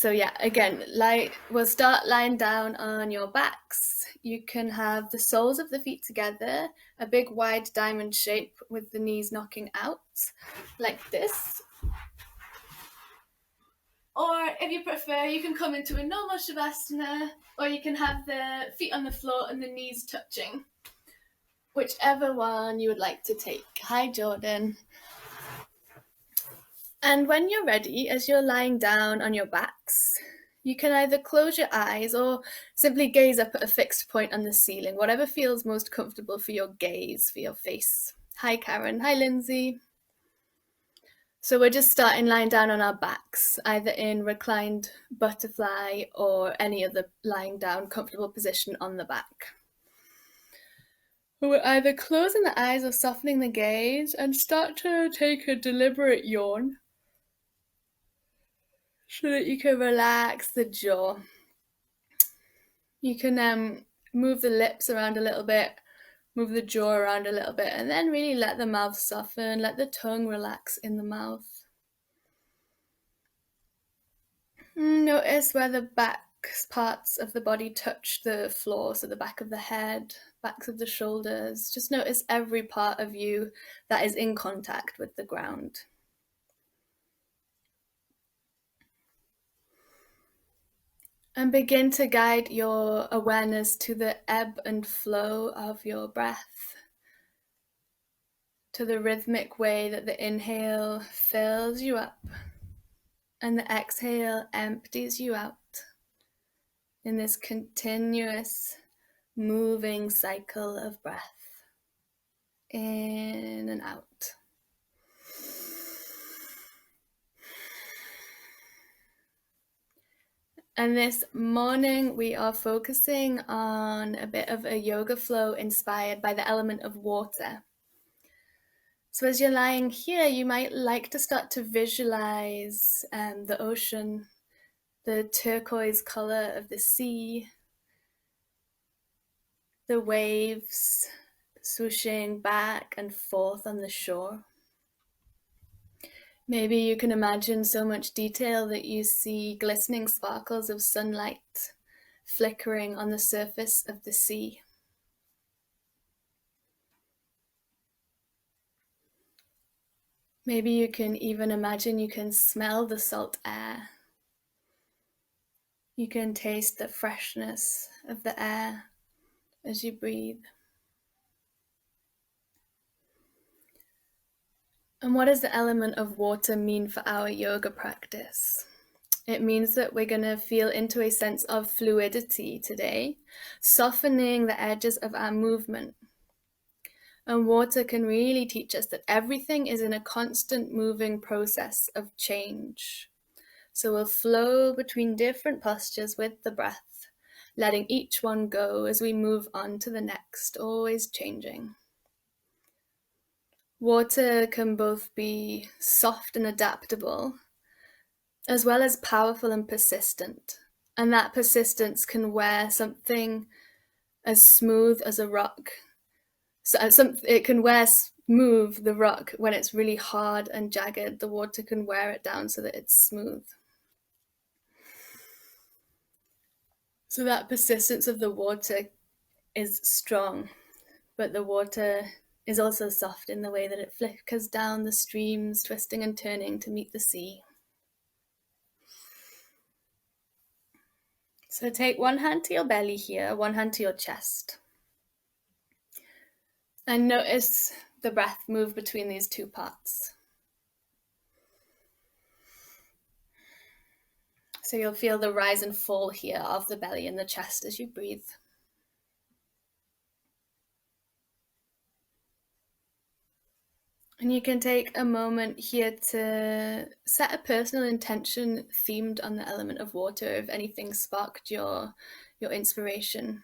So yeah, again, we'll start lying down on your backs. You can have the soles of the feet together, a big wide diamond shape with the knees knocking out, like this. Or if you prefer, you can come into a normal Shavasana, or you can have the feet on the floor and the knees touching. Whichever one you would like to take. Hi, Jordan. And when you're ready, as you're lying down on your backs, you can either close your eyes or simply gaze up at a fixed point on the ceiling, whatever feels most comfortable for your gaze, for your face. Hi, Karen. Hi, Lindsay. So we're just starting lying down on our backs, either in reclined butterfly or any other lying down comfortable position on the back. We're either closing the eyes or softening the gaze and start to take a deliberate yawn so that you can relax the jaw. You can move the lips around a little bit, move the jaw around a little bit, and then really let the mouth soften, let the tongue relax in the mouth. Notice where the back parts of the body touch the floor, so the back of the head, backs of the shoulders. Just notice every part of you that is in contact with the ground. And begin to guide your awareness to the ebb and flow of your breath, to the rhythmic way that the inhale fills you up and the exhale empties you out in this continuous moving cycle of breath, in and out. And this morning we are focusing on a bit of a yoga flow inspired by the element of water. So as you're lying here, you might like to start to visualize the ocean, the turquoise color of the sea, the waves swooshing back and forth on the shore. Maybe you can imagine so much detail that you see glistening sparkles of sunlight flickering on the surface of the sea. Maybe you can even imagine you can smell the salt air. You can taste the freshness of the air as you breathe. And what does the element of water mean for our yoga practice? It means that we're going to feel into a sense of fluidity today, softening the edges of our movement. And water can really teach us that everything is in a constant moving process of change. So we'll flow between different postures with the breath, letting each one go as we move on to the next, always changing. Water can both be soft and adaptable, as well as powerful and persistent. And that persistence can wear something as smooth as a rock. So it can wear smooth the rock when it's really hard and jagged. The water can wear it down so that it's smooth. So that persistence of the water is strong, but the water is also soft in the way that it flickers down the streams, twisting and turning to meet the sea. So take one hand to your belly here, one hand to your chest. And notice the breath move between these two parts. So you'll feel the rise and fall here of the belly and the chest as you breathe. And you can take a moment here to set a personal intention themed on the element of water if anything sparked your inspiration.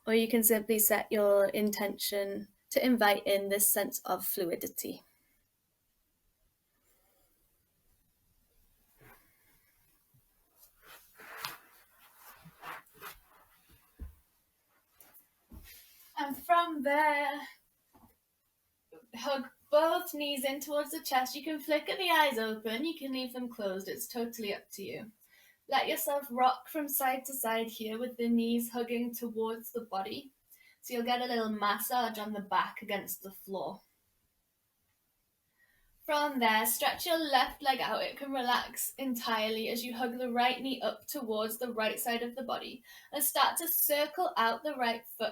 Or you can simply set your intention to invite in this sense of fluidity. And from there, hug both knees in towards the chest. You can flicker the eyes open, you can leave them closed, it's totally up to you. Let yourself rock from side to side here with the knees hugging towards the body. So you'll get a little massage on the back against the floor. From there, stretch your left leg out. It can relax entirely as you hug the right knee up towards the right side of the body and start to circle out the right foot.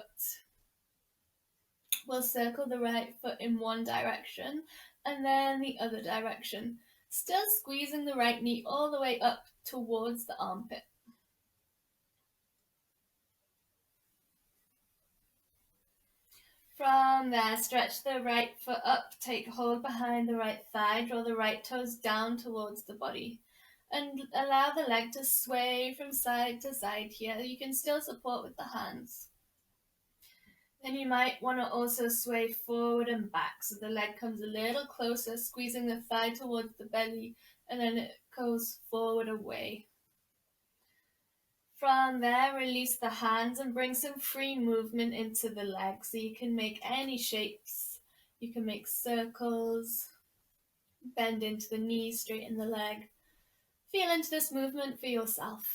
We'll circle the right foot in one direction and then the other direction, still squeezing the right knee all the way up towards the armpit. From there, stretch the right foot up, take hold behind the right thigh, draw the right toes down towards the body, and allow the leg to sway from side to side here. You can still support with the hands. Then you might want to also sway forward and back, so the leg comes a little closer, squeezing the thigh towards the belly, and then it goes forward away. From there, release the hands and bring some free movement into the leg. So you can make any shapes. You can make circles, bend into the knee, straighten the leg. Feel into this movement for yourself.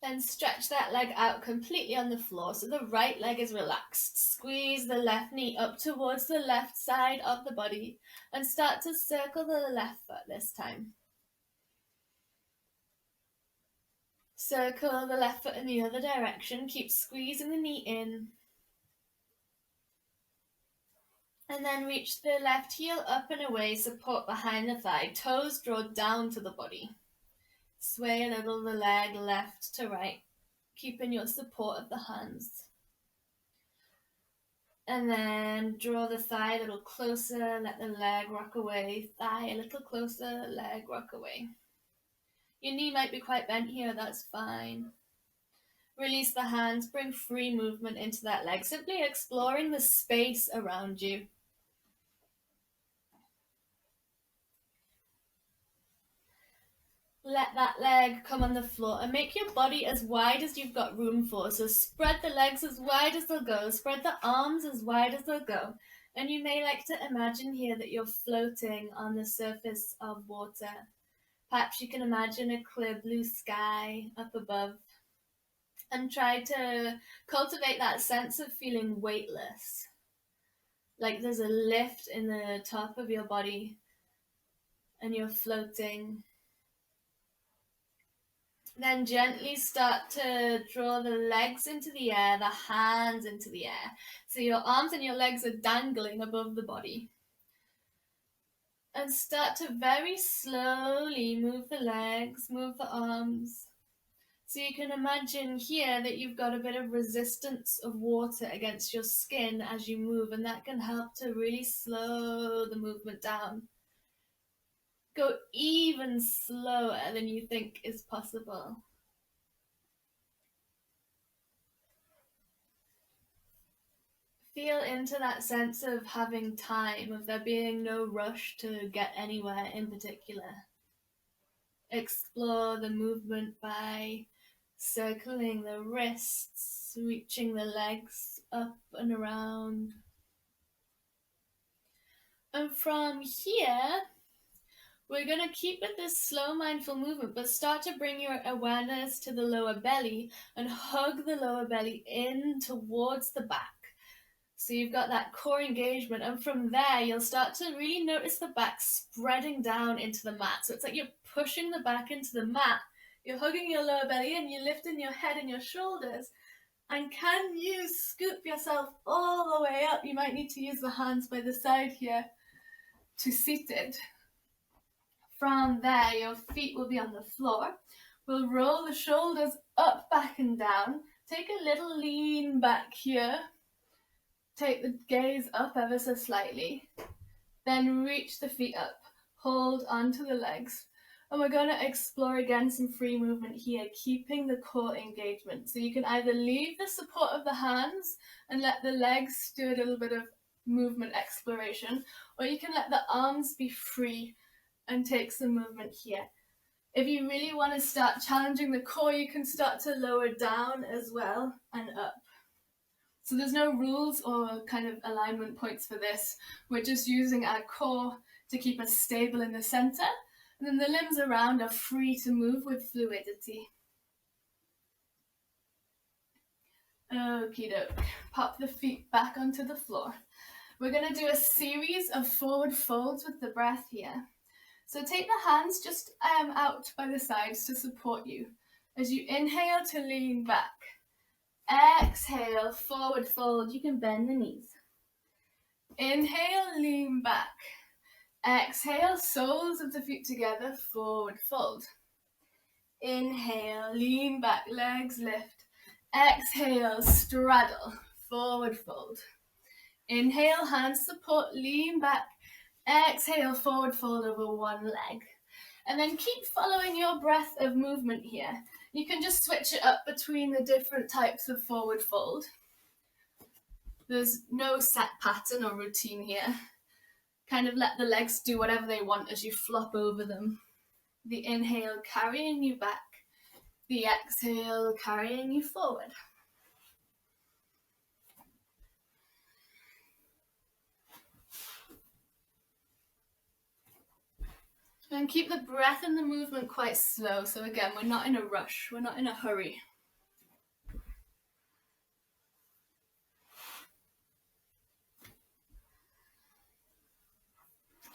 Then stretch that leg out completely on the floor so the right leg is relaxed. Squeeze the left knee up towards the left side of the body and start to circle the left foot this time. Circle the left foot in the other direction. Keep squeezing the knee in. And then reach the left heel up and away, support behind the thigh. Toes draw down to the body. Sway a little the leg left to right, keeping your support of the hands. And then draw the thigh a little closer, let the leg rock away. Thigh a little closer, leg rock away. Your knee might be quite bent here, that's fine. Release the hands, bring free movement into that leg, simply exploring the space around you. Let that leg come on the floor and make your body as wide as you've got room for. So spread the legs as wide as they'll go, spread the arms as wide as they'll go. And you may like to imagine here that you're floating on the surface of water. Perhaps you can imagine a clear blue sky up above and try to cultivate that sense of feeling weightless. Like there's a lift in the top of your body and you're floating. Then gently start to draw the legs into the air, the hands into the air. So your arms and your legs are dangling above the body. And start to very slowly move the legs, move the arms. So you can imagine here that you've got a bit of resistance of water against your skin as you move, and that can help to really slow the movement down. Go even slower than you think is possible. Feel into that sense of having time, of there being no rush to get anywhere in particular. Explore the movement by circling the wrists, reaching the legs up and around. And from here, we're going to keep with this slow mindful movement, but start to bring your awareness to the lower belly and hug the lower belly in towards the back. So you've got that core engagement, and from there you'll start to really notice the back spreading down into the mat. So it's like you're pushing the back into the mat, you're hugging your lower belly in, you're lifting your head and your shoulders. And can you scoop yourself all the way up? You might need to use the hands by the side here to seated. From there, your feet will be on the floor. We'll roll the shoulders up, back and down. Take a little lean back here. Take the gaze up ever so slightly. Then reach the feet up. Hold onto the legs. And we're going to explore again some free movement here, keeping the core engagement. So you can either leave the support of the hands and let the legs do a little bit of movement exploration, or you can let the arms be free and take some movement here. If you really want to start challenging the core, you can start to lower down as well and up. So there's no rules or kind of alignment points for this. We're just using our core to keep us stable in the center. And then the limbs around are free to move with fluidity. Okie doke. Pop the feet back onto the floor. We're going to do a series of forward folds with the breath here. So take the hands just out by the sides to support you. As you inhale to lean back. Exhale, forward fold. You can bend the knees. Inhale, lean back. Exhale, soles of the feet together, forward fold. Inhale, lean back, legs lift. Exhale, straddle, forward fold. Inhale, hands support, lean back. Exhale, forward fold over one leg. And then keep following your breath of movement here. You can just switch it up between the different types of forward fold. There's no set pattern or routine here. Kind of let the legs do whatever they want as you flop over them. The inhale carrying you back. The exhale carrying you forward. And keep the breath and the movement quite slow. So again, we're not in a rush. We're not in a hurry.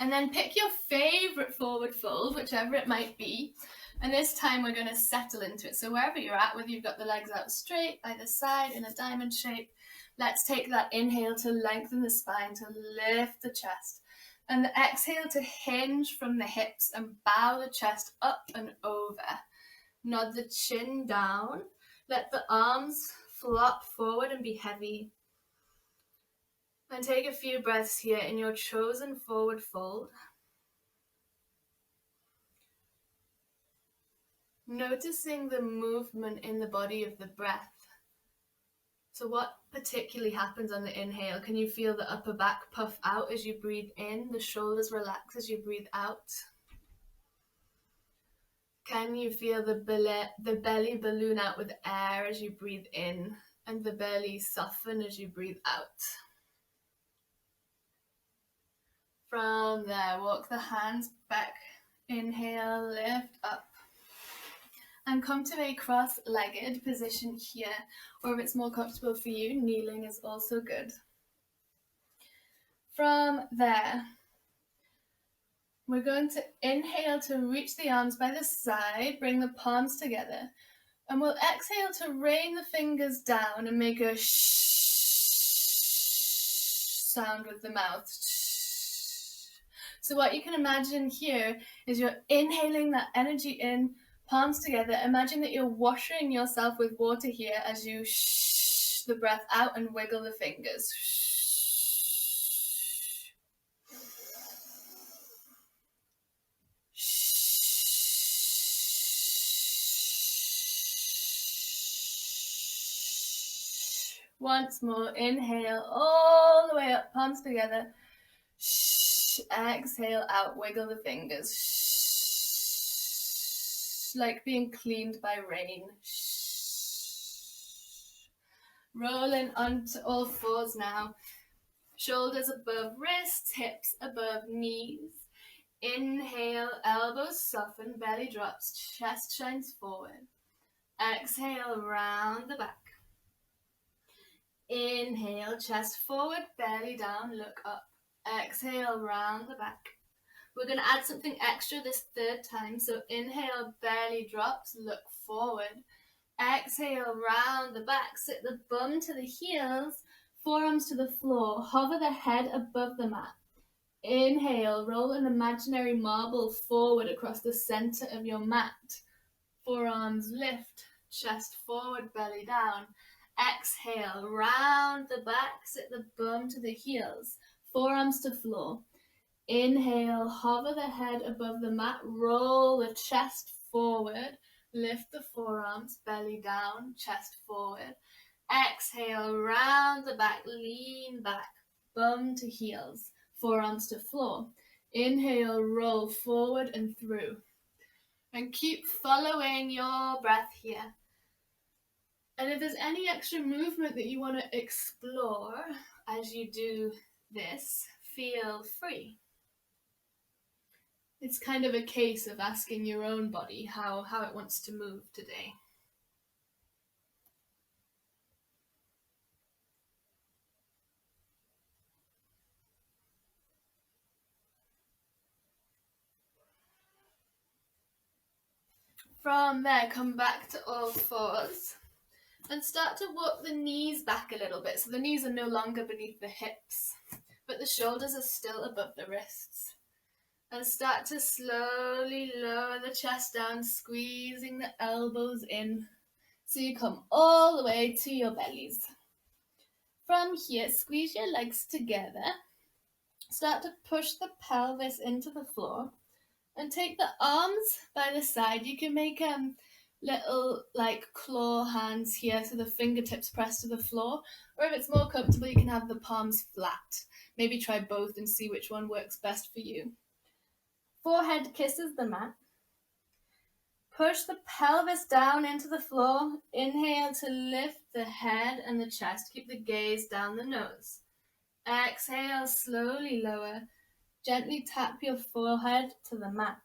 And then pick your favorite forward fold, whichever it might be. And this time we're going to settle into it. So wherever you're at, whether you've got the legs out straight, either side, in a diamond shape, let's take that inhale to lengthen the spine, to lift the chest. And the exhale to hinge from the hips and bow the chest up and over. Nod the chin down. Let the arms flop forward and be heavy. And take a few breaths here in your chosen forward fold. Noticing the movement in the body of the breath. So what particularly happens on the inhale? Can you feel the upper back puff out as you breathe in? The shoulders relax as you breathe out? Can you feel the belly balloon out with air as you breathe in? And the belly soften as you breathe out? From there, walk the hands back. Inhale, lift up. And come to a cross-legged position here, or if it's more comfortable for you, kneeling is also good. From there, we're going to inhale to reach the arms by the side, bring the palms together, and we'll exhale to rain the fingers down and make a shh sound with the mouth. So what you can imagine here is you're inhaling that energy in, palms together. Imagine that you're washing yourself with water here as you shh the breath out and wiggle the fingers. Once more, inhale all the way up, palms together. Exhale out, wiggle the fingers. Like being cleaned by rain. Rolling onto all fours now. Shoulders above wrists, hips above knees. Inhale, elbows soften, belly drops, chest shines forward. Exhale, round the back. Inhale, chest forward, belly down, look up. Exhale, round the back. We're going to add something extra this third time. So inhale, belly drops, look forward. Exhale, round the back, sit the bum to the heels, forearms to the floor, hover the head above the mat. Inhale, roll an imaginary marble forward across the center of your mat. Forearms lift, chest forward, belly down. Exhale, round the back, sit the bum to the heels, forearms to floor. Inhale, hover the head above the mat, roll the chest forward, lift the forearms, belly down, chest forward. Exhale, round the back, lean back, bum to heels, forearms to floor. Inhale, roll forward and through. And keep following your breath here. And if there's any extra movement that you want to explore as you do this, feel free. It's kind of a case of asking your own body how it wants to move today. From there, come back to all fours and start to walk the knees back a little bit. So the knees are no longer beneath the hips, but the shoulders are still above the wrists. And start to slowly lower the chest down, squeezing the elbows in so you come all the way to your bellies. From here, squeeze your legs together. Start to push the pelvis into the floor and take the arms by the side. You can make little like claw hands here so the fingertips press to the floor, or if it's more comfortable you can have the palms flat. Maybe try both and see which one works best for you. Forehead kisses the mat. Push the pelvis down into the floor. Inhale to lift the head and the chest. Keep the gaze down the nose. Exhale, slowly lower. Gently tap your forehead to the mat.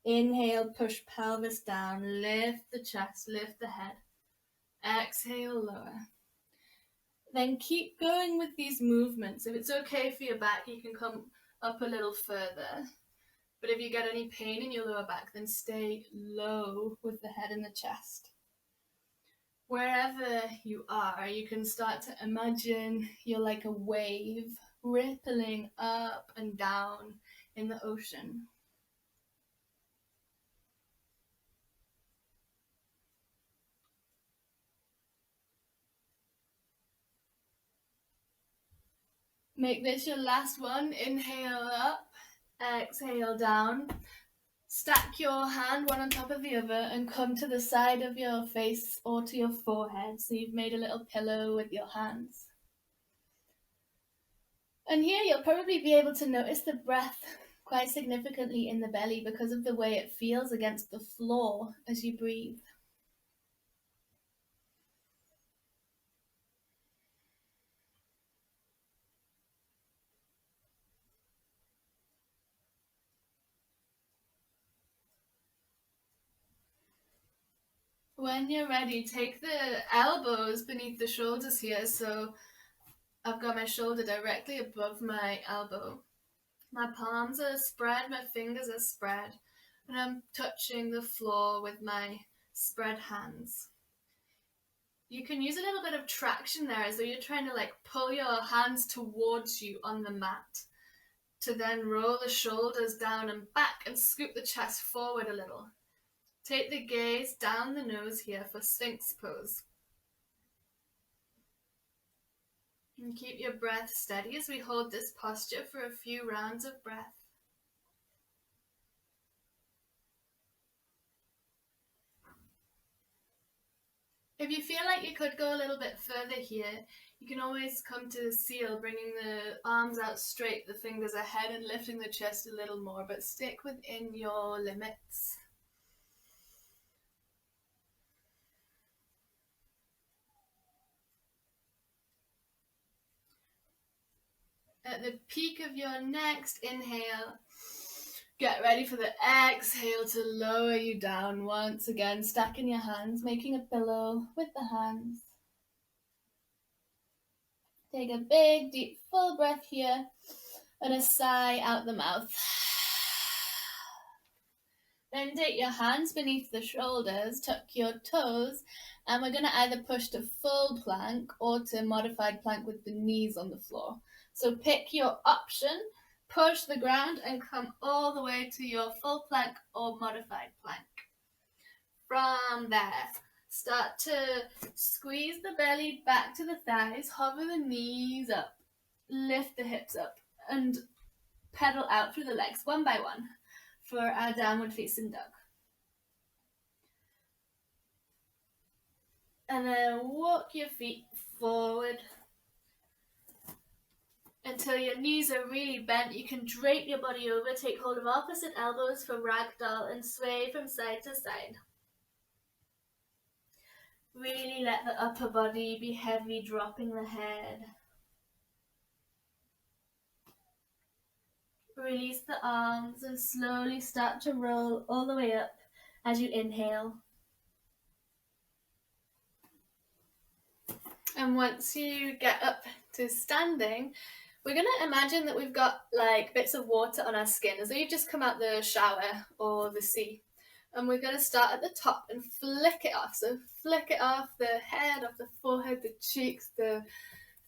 Inhale, push pelvis down, lift the chest, lift the head. Exhale, lower. Then keep going with these movements. If it's okay for your back, you can come up a little further. But if you get any pain in your lower back, then stay low with the head and the chest. Wherever you are, you can start to imagine you're like a wave rippling up and down in the ocean. Make this your last one. Inhale up, exhale down. Stack your hand one on top of the other and come to the side of your face or to your forehead. So you've made a little pillow with your hands. And here you'll probably be able to notice the breath quite significantly in the belly because of the way it feels against the floor as you breathe. When you're ready, take the elbows beneath the shoulders here. So I've got my shoulder directly above my elbow. My palms are spread, my fingers are spread, and I'm touching the floor with my spread hands. You can use a little bit of traction there as though you're trying to like pull your hands towards you on the mat to then roll the shoulders down and back and scoop the chest forward a little. Take the gaze down the nose here for Sphinx pose. And keep your breath steady as we hold this posture for a few rounds of breath. If you feel like you could go a little bit further here, you can always come to the seal, bringing the arms out straight, the fingers ahead, and lifting the chest a little more, but stick within your limits. At the peak of your next inhale, get ready for the exhale to lower you down once again, stacking your hands, making a pillow with the hands. Take a big, deep, full breath here and a sigh out the mouth. Then take your hands beneath the shoulders, tuck your toes, and we're going to either push to full plank or to modified plank with the knees on the floor. So pick your option, push the ground and come all the way to your full plank or modified plank. From there, start to squeeze the belly back to the thighs, hover the knees up, lift the hips up, and pedal out through the legs one by one for our downward facing dog. And then walk your feet forward until your knees are really bent. You can drape your body over, take hold of opposite elbows for ragdoll and sway from side to side. Really let the upper body be heavy, dropping the head. Release the arms and slowly start to roll all the way up as you inhale. And once you get up to standing, we're going to imagine that we've got like bits of water on our skin as though you've just come out the shower or the sea. And we're going to start at the top and flick it off. So flick it off the head, off the forehead, the cheeks, the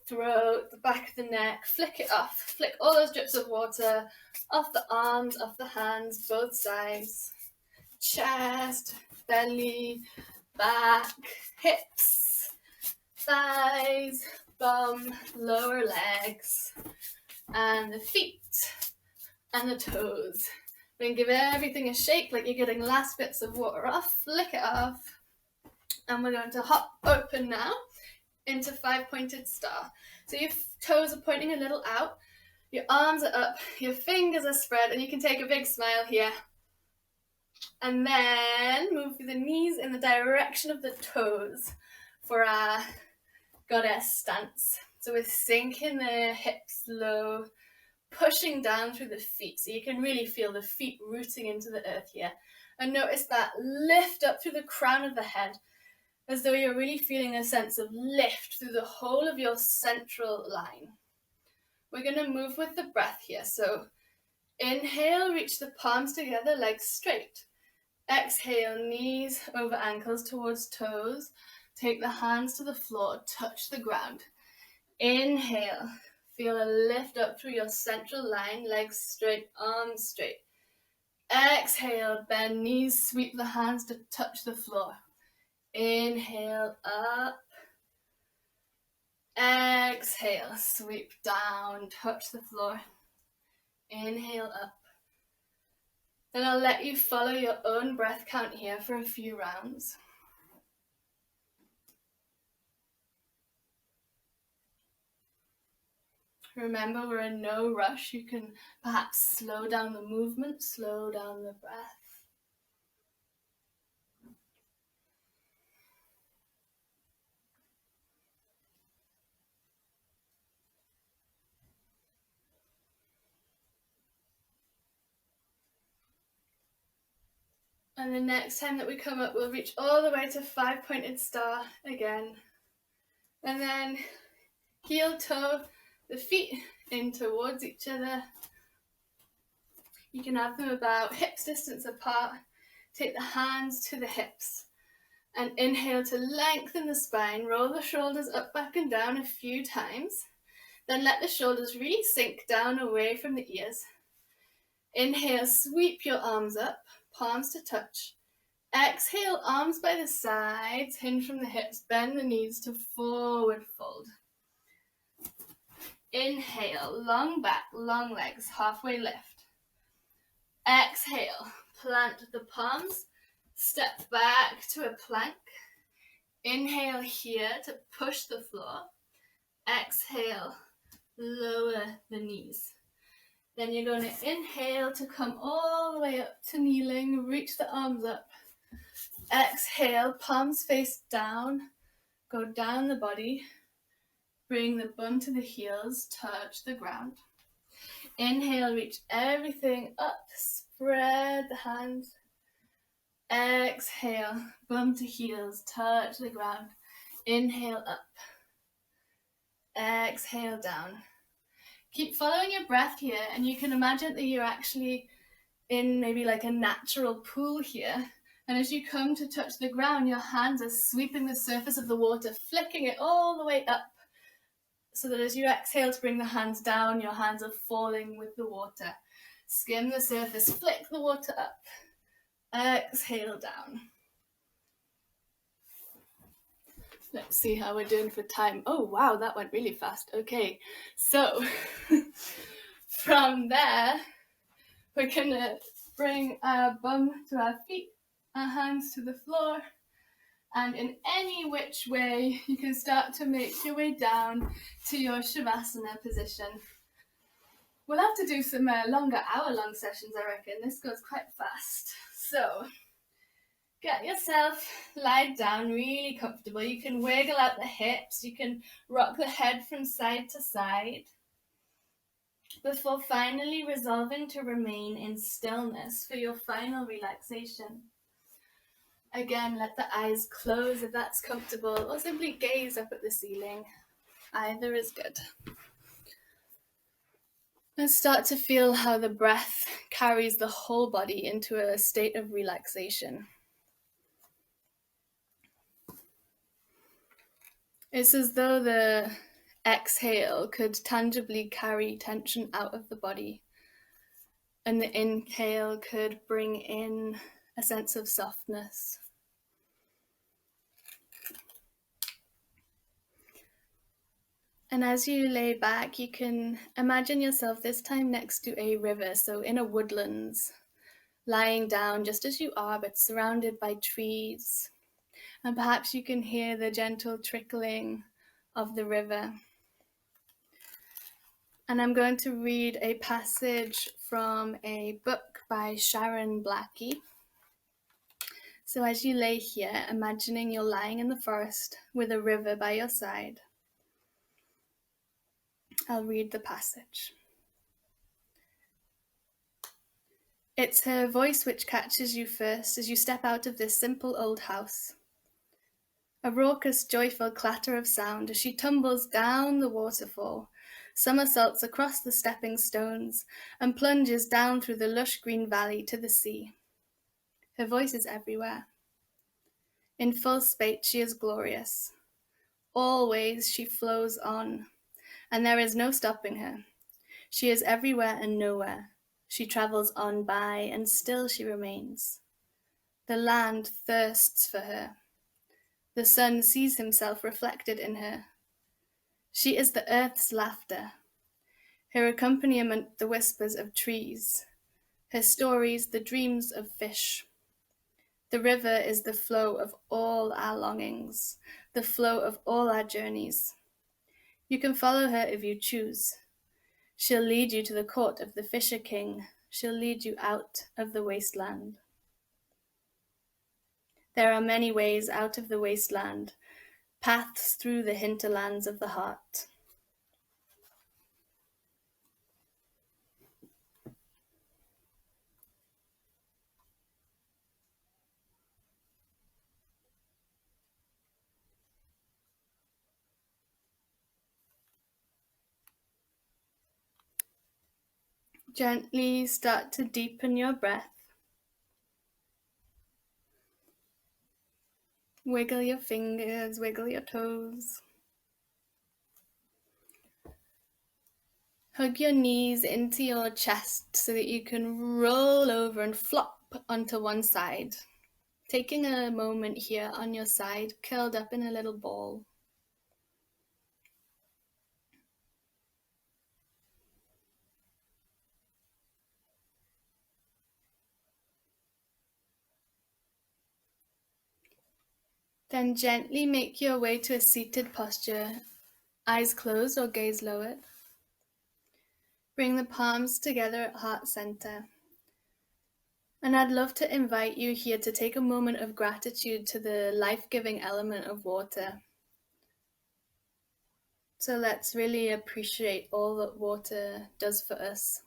throat, the back of the neck. Flick it off. Flick all those drips of water off the arms, off the hands, both sides. Chest, belly, back, hips, thighs, bum, lower legs, and the feet, and the toes. Then give everything a shake like you're getting last bits of water off, flick it off, and we're going to hop open now into 5-pointed star. So your toes are pointing a little out, your arms are up, your fingers are spread, and you can take a big smile here. And then move the knees in the direction of the toes for our goddess stance. So we're sinking the hips low, pushing down through the feet, so you can really feel the feet rooting into the earth here. And notice that lift up through the crown of the head, as though you're really feeling a sense of lift through the whole of your central line. We're going to move with the breath here. So inhale, reach the palms together, legs straight. Exhale, knees over ankles towards toes. Take the hands to the floor, touch the ground. Inhale, feel a lift up through your central line, legs straight, arms straight. Exhale, bend knees, sweep the hands to touch the floor. Inhale, up. Exhale, sweep down, touch the floor. Inhale, up. Then I'll let you follow your own breath count here for a few rounds. Remember, we're in no rush. You can perhaps slow down the movement, slow down the breath. And the next time that we come up, we'll reach all the way to 5-pointed star again. And then heel toe the feet in towards each other. You can have them about hips distance apart. Take the hands to the hips. And inhale to lengthen the spine. Roll the shoulders up, back and down a few times. Then let the shoulders really sink down away from the ears. Inhale, sweep your arms up, palms to touch. Exhale, arms by the sides, hinge from the hips, bend the knees to forward fold. Inhale, long back, long legs, halfway lift. Exhale, plant the palms, step back to a plank. Inhale here to push the floor. Exhale, lower the knees. Then you're going to inhale to come all the way up to kneeling, reach the arms up. Exhale, palms face down, go down the body, bring the bum to the heels, touch the ground. Inhale, reach everything up, spread the hands. Exhale, bum to heels, touch the ground. Inhale up. Exhale down. Keep following your breath here, and you can imagine that you're actually in maybe like a natural pool here. And as you come to touch the ground, your hands are sweeping the surface of the water, flicking it all the way up, so that as you exhale to bring the hands down, your hands are falling with the water. Skim the surface, flick the water up. Exhale down. Let's see how we're doing for time. Oh, wow, that went really fast. Okay, so from there, we're going to bring our bum to our feet, our hands to the floor, and in any which way, you can start to make your way down to your Shavasana position. We'll have to do some longer hour-long sessions, I reckon. This goes quite fast. So get yourself lied down really comfortable. You can wiggle out the hips. You can rock the head from side to side. before finally resolving to remain in stillness for your final relaxation. Again, let the eyes close if that's comfortable, or simply gaze up at the ceiling. Either is good. And start to feel how the breath carries the whole body into a state of relaxation. It's as though the exhale could tangibly carry tension out of the body, and the inhale could bring in a sense of softness. And as you lay back, you can imagine yourself this time next to a river, so in a woodlands, lying down just as you are, but surrounded by trees. And perhaps you can hear the gentle trickling of the river. And I'm going to read a passage from a book by Sharon Blackie. So as you lay here, imagining you're lying in the forest with a river by your side, I'll read the passage. It's her voice which catches you first as you step out of this simple old house. A raucous, joyful clatter of sound as she tumbles down the waterfall, somersaults across the stepping stones, and plunges down through the lush green valley to the sea. Her voice is everywhere. In full spate, she is glorious. Always she flows on, and there is no stopping her. She is everywhere and nowhere. She travels on by, and still she remains. The land thirsts for her. The sun sees himself reflected in her. She is the earth's laughter. Her accompaniment, the whispers of trees. Her stories, the dreams of fish. The river is the flow of all our longings, the flow of all our journeys. You can follow her if you choose. She'll lead you to the court of the Fisher King. She'll lead you out of the wasteland. There are many ways out of the wasteland, paths through the hinterlands of the heart. Gently start to deepen your breath. Wiggle your fingers, wiggle your toes. Hug your knees into your chest so that you can roll over and flop onto one side, taking a moment here on your side, curled up in a little ball. Then gently make your way to a seated posture, eyes closed or gaze lowered. Bring the palms together at heart center. And I'd love to invite you here to take a moment of gratitude to the life-giving element of water. So let's really appreciate all that water does for us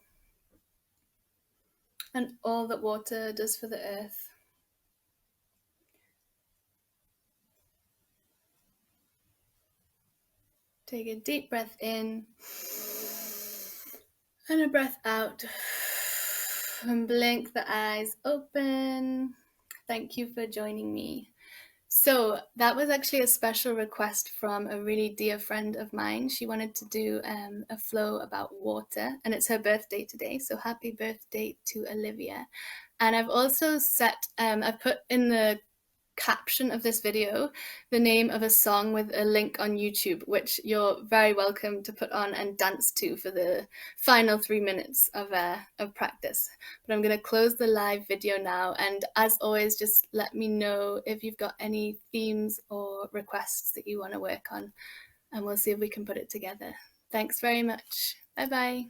and all that water does for the earth. Take a deep breath in and a breath out. And blink the eyes open. Thank you for joining me. So that was actually a special request from a really dear friend of mine. She wanted to do a flow about water, and it's her birthday today. So happy birthday to Olivia. And I've also I've put in the caption of this video the name of a song with a link on YouTube, which you're very welcome to put on and dance to for the final 3 minutes of practice. But I'm going to close the live video now, and as always, just let me know if you've got any themes or requests that you want to work on, and we'll see if we can put it together. Thanks very much. Bye bye.